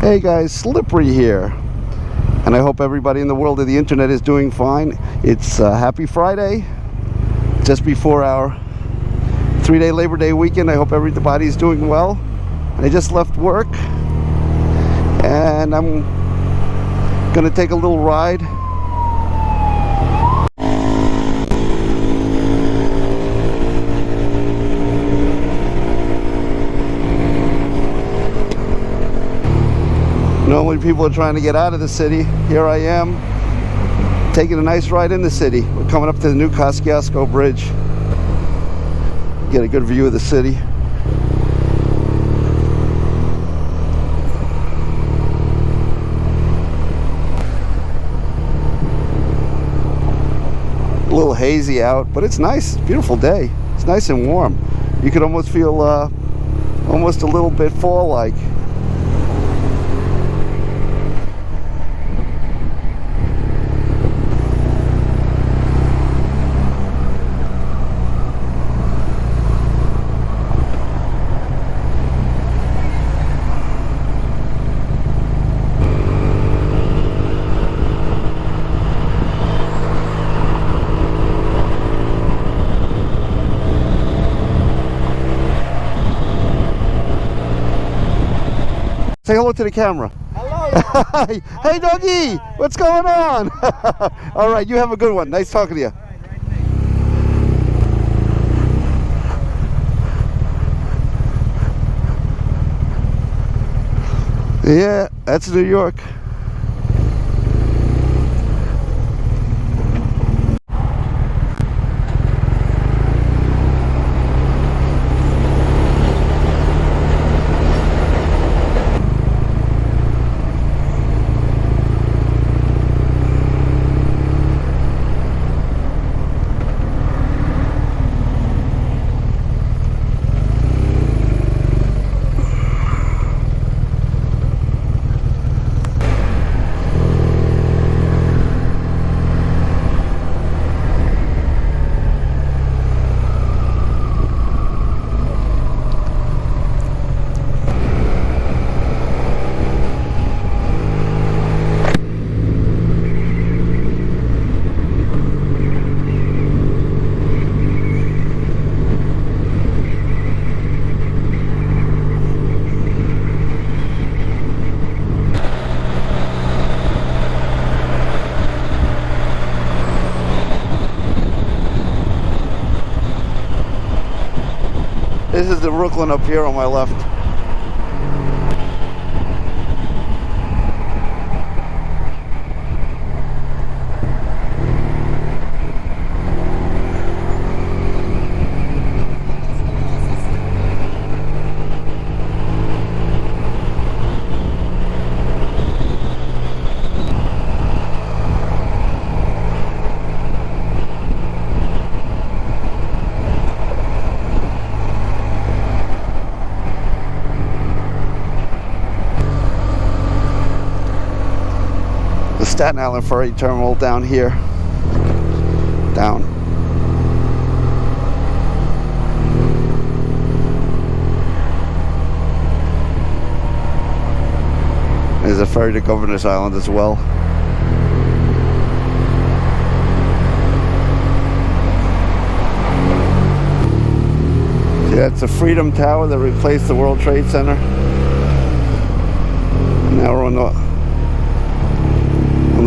Hey guys, Slippery here, and I hope everybody in the world of the internet is doing fine. It's happy Friday, just before our 3-day Labor Day weekend. I hope everybody's doing well. I just left work and I'm gonna take a little ride. Normally people are trying to get out of the city. Here I am, taking a nice ride in the city. We're coming up to the new Kosciuszko Bridge. Get a good view of the city. A little hazy out, but it's nice. Beautiful day. It's nice and warm. You could almost feel almost a little bit fall-like. Say hello to the camera. Hello. Hey, doggy, what's going on? All right, you have a good one. Nice talking to you. Yeah, that's New York. This is the Brooklyn up here on my left. The Staten Island Ferry Terminal down here. Down. There's a ferry to Governor's Island as well. See, that's the Freedom Tower that replaced the World Trade Center. And now we're on the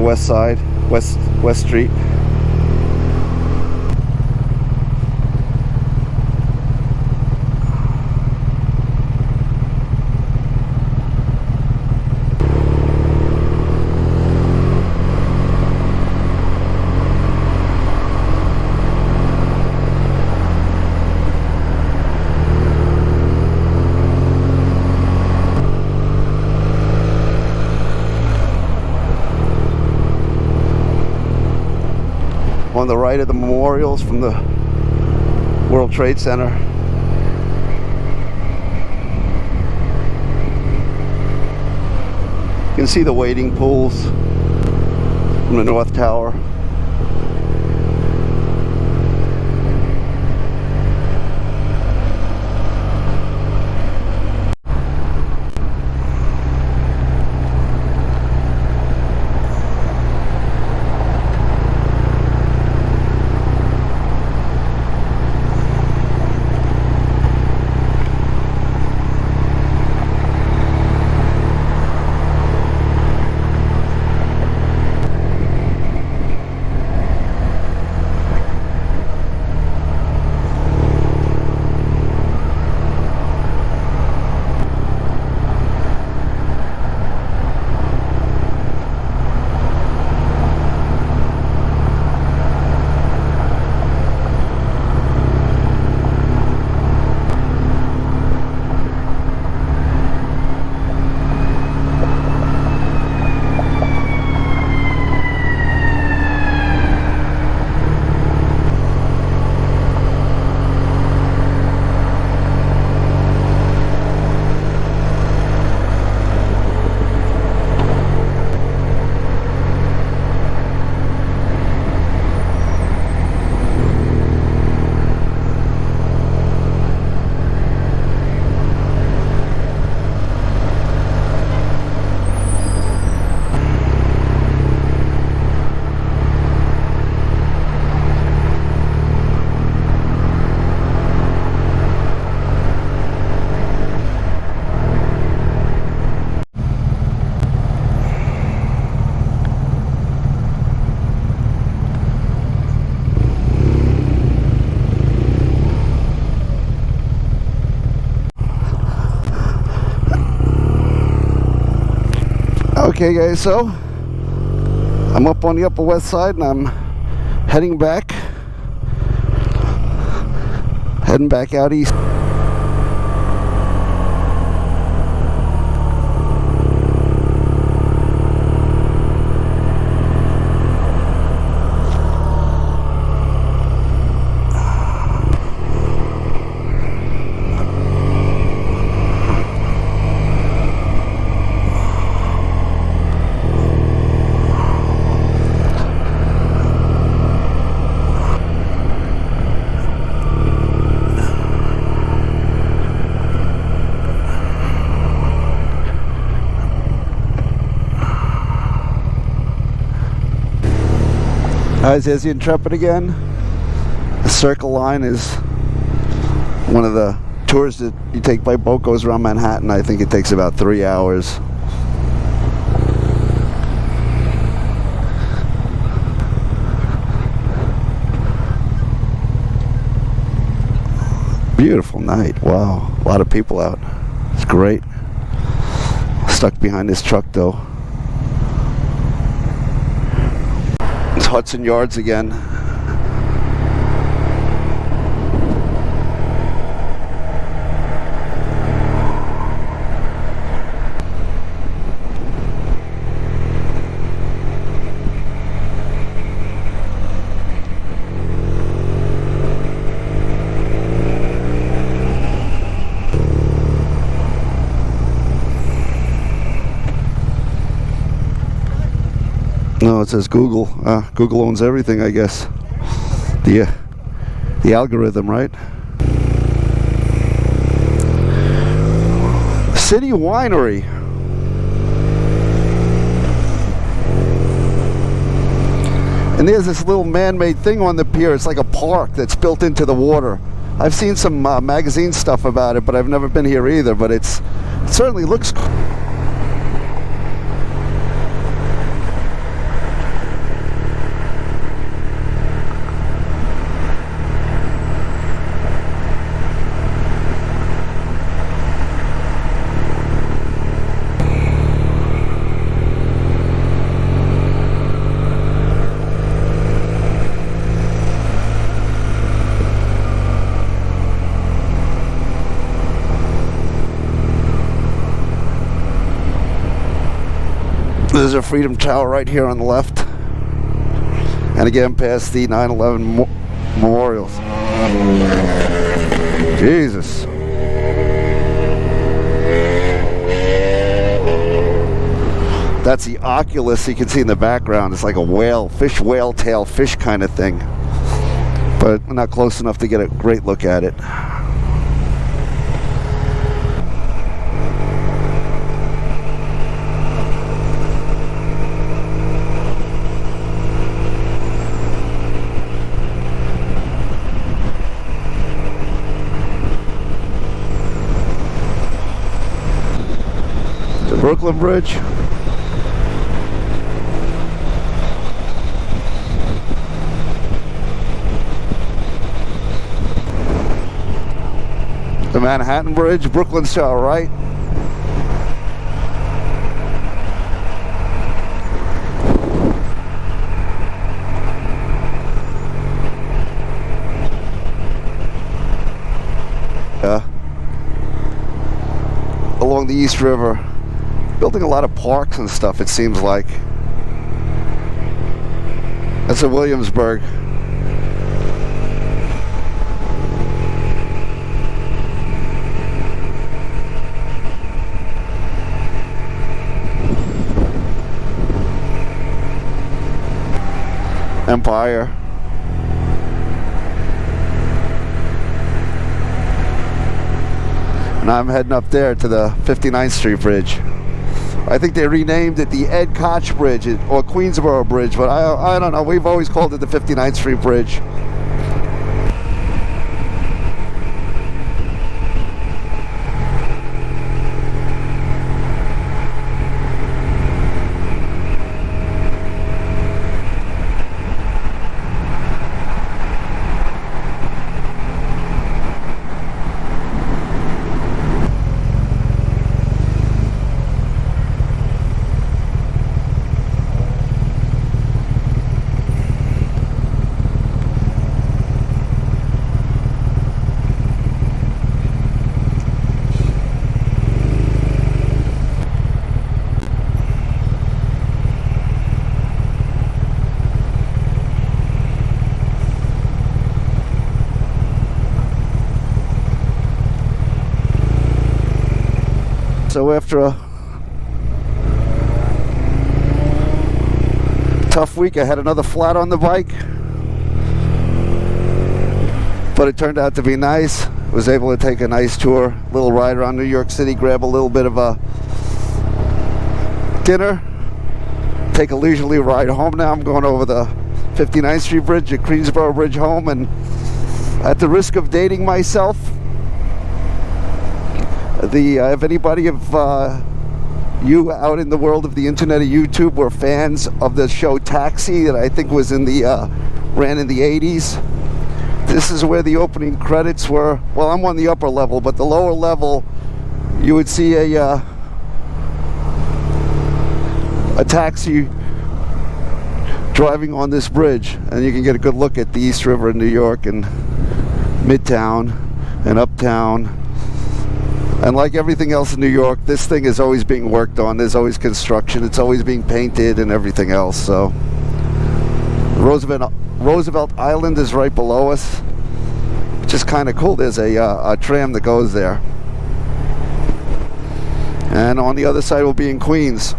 west side, West Street. On the right of the memorials from the World Trade Center. You can see the wading pools from the North Tower. Okay guys, so I'm up on the Upper West Side and I'm heading back out east. Guys, here's the Intrepid again. The Circle Line is one of the tours that you take by boat, goes around Manhattan. I think it takes about 3 hours. Beautiful night. Wow, a lot of people out. It's great. Stuck behind this truck though. It's Hudson Yards again. No, it says Google. Google owns everything, I guess. The algorithm, right? City Winery. And there's this little man-made thing on the pier. It's like a park that's built into the water. I've seen some magazine stuff about it, but I've never been here either. But it certainly looks cool. There's a Freedom Tower right here on the left. And again, past the 9/11 memorials. Jesus. That's the Oculus you can see in the background. It's like a whale tail fish kind of thing. But we're not close enough to get a great look at it. Brooklyn Bridge. The Manhattan Bridge, Brooklyn's to our right. Along the East River. Building a lot of parks and stuff, it seems like. That's in Williamsburg. Empire. And I'm heading up there to the 59th Street Bridge. I think they renamed it the Ed Koch Bridge or Queensboro Bridge, but I don't know. We've always called it the 59th Street Bridge. So after a tough week, I had another flat on the bike, but it turned out to be nice. Was able to take a nice tour, little ride around New York City, grab a little bit of a dinner, take a leisurely ride home. Now I'm going over the 59th Street Bridge at Queensboro Bridge home, and at the risk of dating myself, if anybody of you out in the world of the internet or YouTube were fans of the show Taxi, that I think was ran in the 80s, this is where the opening credits were. Well, I'm on the upper level, but the lower level, you would see a taxi driving on this bridge, and you can get a good look at the East River in New York and Midtown and Uptown. And like everything else in New York, this thing is always being worked on. There's always construction. It's always being painted and everything else. So Roosevelt Island is right below us, which is kind of cool. There's a tram that goes there. And on the other side will be in Queens.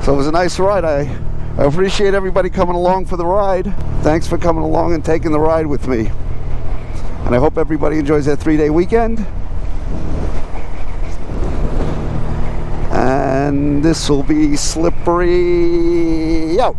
So it was a nice ride. I appreciate everybody coming along for the ride. Thanks for coming along and taking the ride with me. And I hope everybody enjoys their 3-day weekend. And this will be Slippery out.